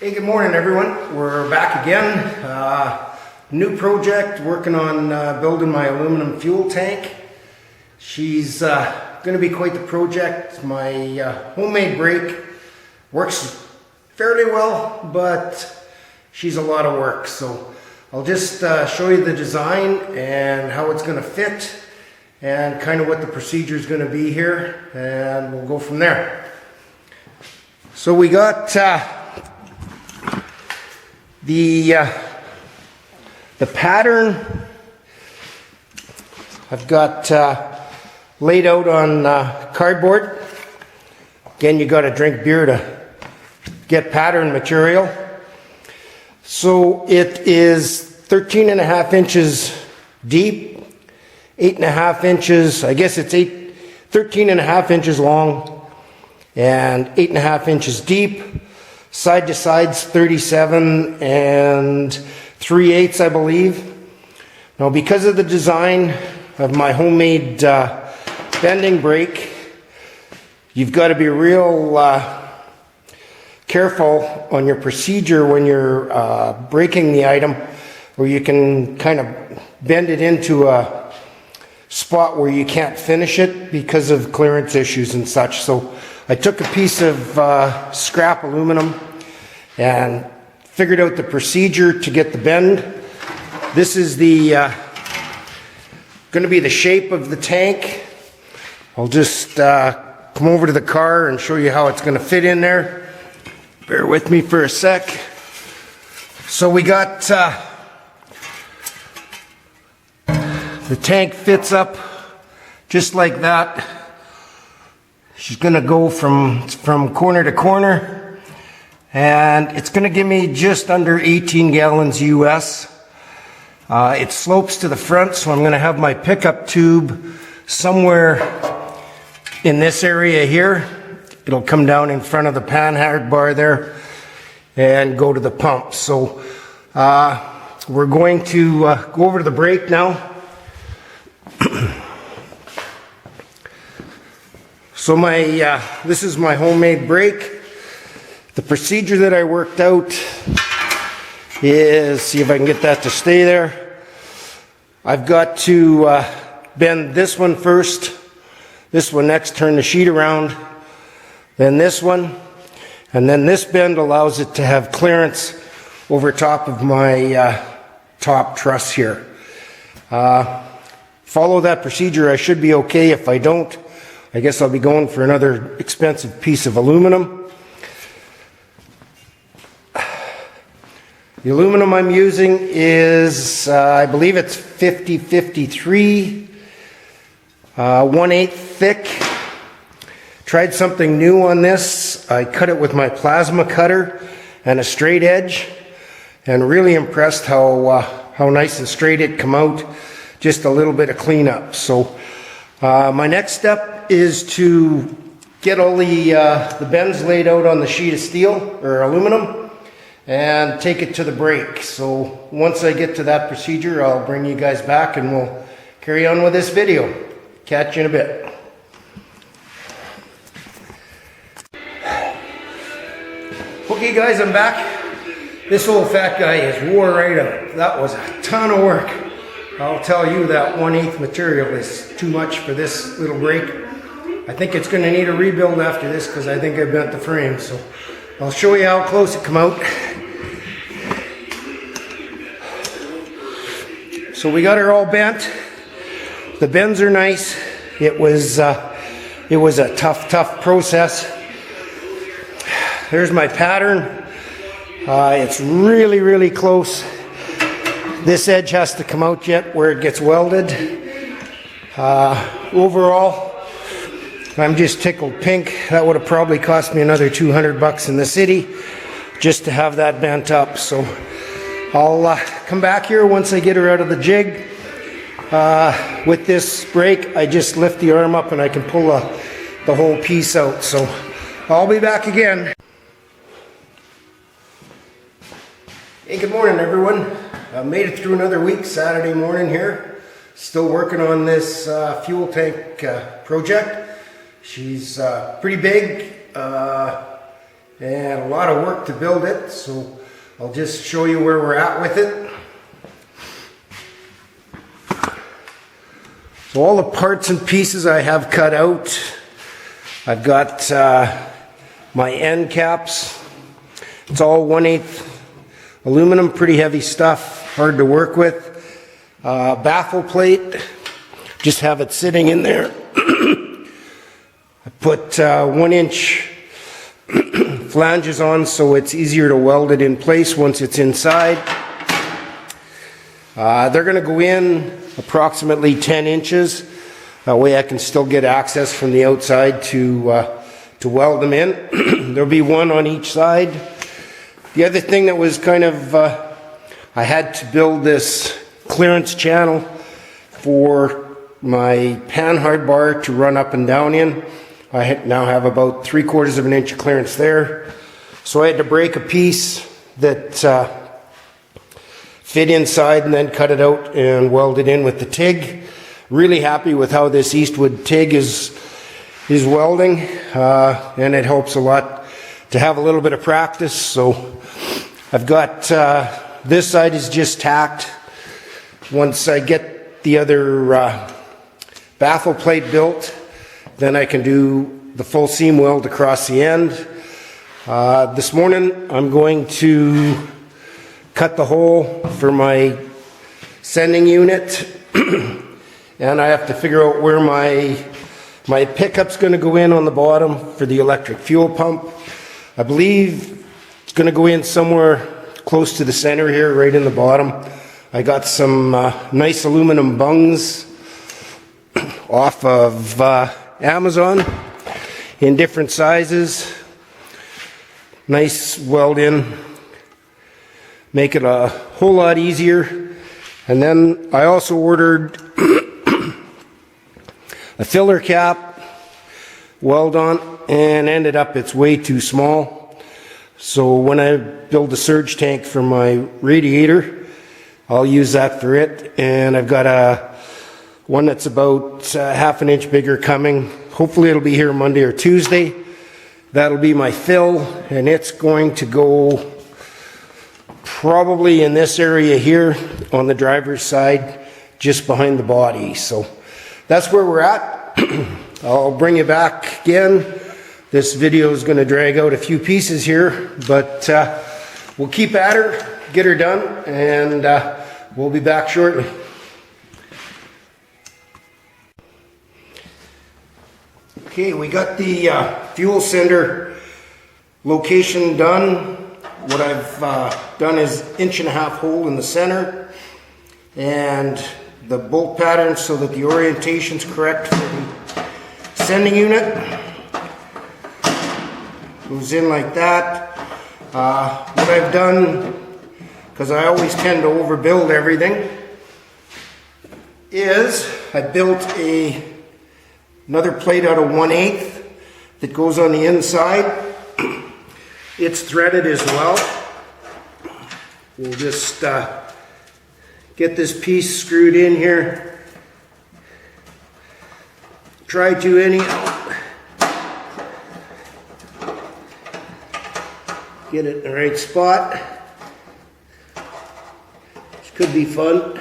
Hey, good morning everyone. We're back again. New project, working on building my aluminum fuel tank. She's going to be quite the project. My homemade brake works fairly well, but she's a lot of work. So I'll just show you the design and how it's going to fit and kind of what the procedure is going to be here, and we'll go from there. So we got the pattern I've got laid out on cardboard. Again, you got to drink beer to get pattern material. So it is 13.5 inches deep, 8.5 inches, I guess it's 13.5 inches long and 8.5 inches deep. Side to sides 37 and 3/8, I believe. Now, because of the design of my homemade bending brake, you've got to be real careful on your procedure when you're braking the item, where you can kind of bend it into a spot where you can't finish it because of clearance issues and such. So I took a piece of scrap aluminum and figured out the procedure to get the bend. This is the going to be the shape of the tank. I'll just come over to the car and show you how it's going to fit in there. Bear with me for a sec. So we got the tank fits up just like that. She's going to go from corner to corner, and it's going to give me just under 18 gallons US. It slopes to the front, so I'm going to have my pickup tube somewhere in this area here. It'll come down in front of the panhard bar there and go to the pump. So we're going to go over to the brake now. So this is my homemade brake. The procedure that I worked out is, see if I can get that to stay there. I've got to bend this one first, this one next, turn the sheet around, then this one, and then this bend allows it to have clearance over top of my top truss here. Follow that procedure, I should be okay. If I don't, I guess I'll be going for another expensive piece of aluminum. The aluminum I'm using is, I believe it's 5053, 1/8 thick. Tried something new on this. I cut it with my plasma cutter and a straight edge, and really impressed how nice and straight it come out. Just a little bit of cleanup. So my next step is to get all the bends laid out on the sheet of steel or aluminum and take it to the brake. So once I get to that procedure, I'll bring you guys back and we'll carry on with this video. Catch you in a bit. Okay guys, I'm back. This old fat guy is wore right out. That was a ton of work. I'll tell you that 1/8 material is too much for this little brake. I think it's going to need a rebuild after this because I think I bent the frame. So I'll show you how close it come out. So we got her all bent. The bends are nice. It was a tough process. There's my pattern. It's really close. This edge has to come out yet where it gets welded. Overall, I'm just tickled pink. That would have probably cost me another $200 in the city just to have that bent up. So I'll come back here once I get her out of the jig. With this brake, I just lift the arm up and I can pull the whole piece out. So I'll be back again. Hey, good morning everyone. I made it through another week, Saturday morning here. Still working on this fuel tank project. She's pretty big. and a lot of work to build it, so I'll just show you where we're at with it. So all the parts and pieces I have cut out. I've got my end caps. It's all 1/8 aluminum, pretty heavy stuff, hard to work with. Baffle plate, just have it sitting in there. I put 1-inch flanges on so it's easier to weld it in place once it's inside. They're going to go in approximately 10 inches. That way I can still get access from the outside to weld them in. There'll be one on each side. The other thing that was kind of, I had to build this clearance channel for my panhard bar to run up and down in. I now have about 3/4 of an inch of clearance there. So I had to break a piece that fit inside and then cut it out and weld it in with the TIG. Really happy with how this Eastwood TIG is welding, and it helps a lot to have a little bit of practice. So I've got this side is just tacked. Once I get the other baffle plate built, then I can do the full seam weld across the end. This morning I'm going to cut the hole for my sending unit, and I have to figure out where my pickup's going to go in on the bottom for the electric fuel pump. I believe it's going to go in somewhere close to the center here, right in the bottom. I got some nice aluminum bungs off of Amazon in different sizes. Nice weld in, make it a whole lot easier. And then I also ordered a filler cap weld on, and ended up it's way too small. So when I build a surge tank for my radiator, I'll use that for it. And I've got one that's about 1/2 inch bigger coming. Hopefully it'll be here Monday or Tuesday. That'll be my fill, and it's going to go probably in this area here on the driver's side, just behind the body. So that's where we're at. I'll bring you back again. This video is going to drag out a few pieces here, but we'll keep at her, get her done, and we'll be back shortly. Okay, we got the fuel sender location done. What I've done is 1.5 inch hole in the center, and the bolt pattern so that the orientation's correct for the sending unit. Goes in like that. What I've done, because I always tend to overbuild everything, is I built another plate out of 1/8 that goes on the inside. It's threaded as well. We'll just get this piece screwed in here. Try to anyhow. Get it in the right spot. This could be fun.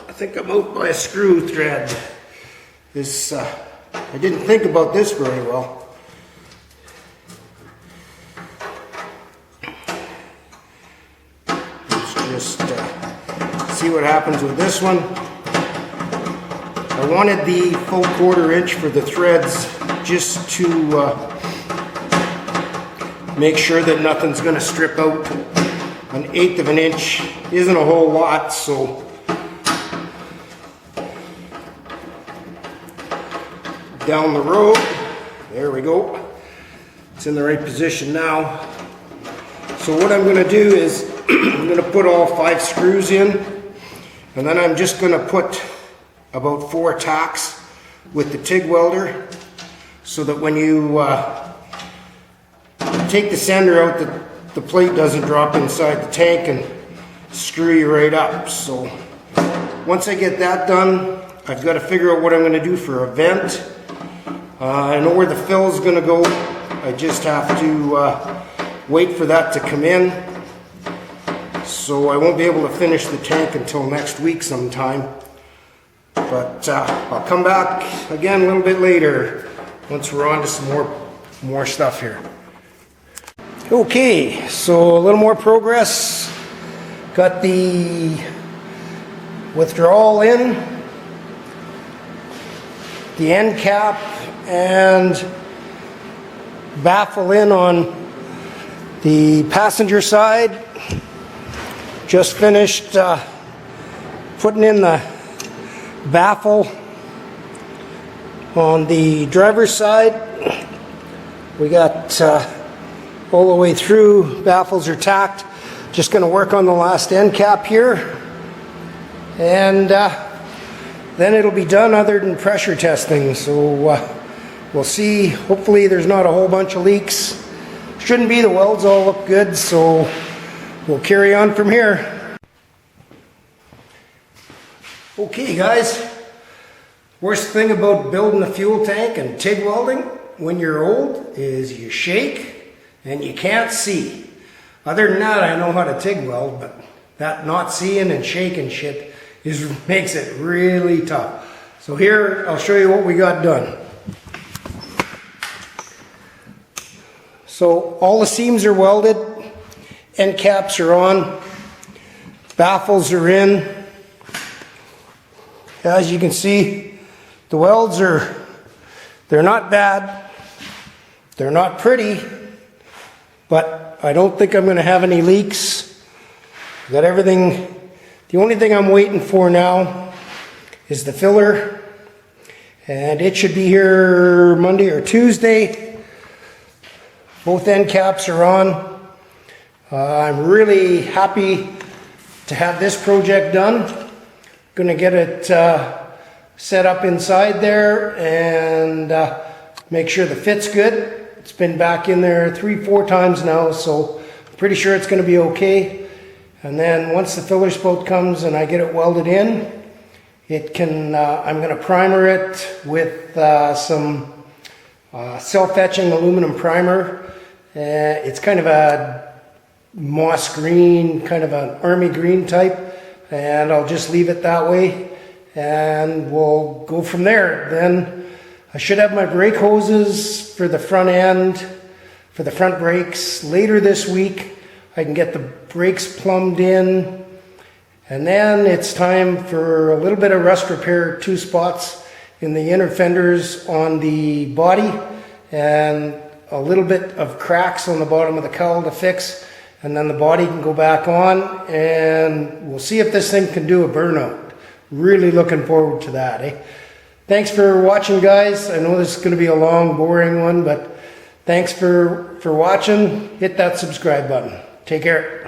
I think I'm out by a screw thread. This, I didn't think about this very well. Let's just see what happens with this one. I wanted the full 1/4 inch for the threads, just to make sure that nothing's going to strip out. 1/8 of an inch isn't a whole lot, so down the road, there we go. It's in the right position now. So what I'm going to do is I'm going to put all 5 screws in, and then I'm just going to put about 4 tacks with the TIG welder, so that when you take the sender out, the plate doesn't drop inside the tank and screw you right up. So once I get that done, I've got to figure out what I'm going to do for a vent. I know where the fill is going to go. I just have to wait for that to come in. So I won't be able to finish the tank until next week sometime. But I'll come back again a little bit later once we're on to some more stuff here. Okay, so a little more progress. Got the withdrawal in, the end cap and baffle in on the passenger side. Just finished putting in the baffle on the driver's side. We got all the way through, baffles are tacked. Just going to work on the last end cap here, and then it'll be done other than pressure testing. So we'll see. Hopefully there's not a whole bunch of leaks. Shouldn't be. The welds all look good, so we'll carry on from here. Okay guys, worst thing about building a fuel tank and TIG welding when you're old is you shake and you can't see. Other than that, I know how to TIG weld, but that not seeing and shaking shit makes it really tough. So here, I'll show you what we got done. So all the seams are welded, end caps are on, baffles are in. As you can see, the welds they're not bad, they're not pretty, but I don't think I'm going to have any leaks. Got everything. The only thing I'm waiting for now is the filler, and it should be here Monday or Tuesday. Both end caps are on. I'm really happy to have this project done. Going to get it set up inside there and make sure the fit's good. It's been back in there 3-4 times now, so I'm pretty sure it's going to be okay. And then once the filler spout comes and I get it welded in, it can. I'm going to primer it with some self-etching aluminum primer. It's kind of a moss green, kind of an army green type, and I'll just leave it that way, and we'll go from there. Then I should have my brake hoses for the front end, for the front brakes later this week. I can get the brakes plumbed in, and then it's time for a little bit of rust repair, 2 spots in the inner fenders on the body, and a little bit of cracks on the bottom of the cowl to fix, and then the body can go back on, and we'll see if this thing can do a burnout. Really looking forward to that, eh? Thanks for watching, guys. I know this is going to be a long, boring one, but thanks for watching. Hit that subscribe button. Take care.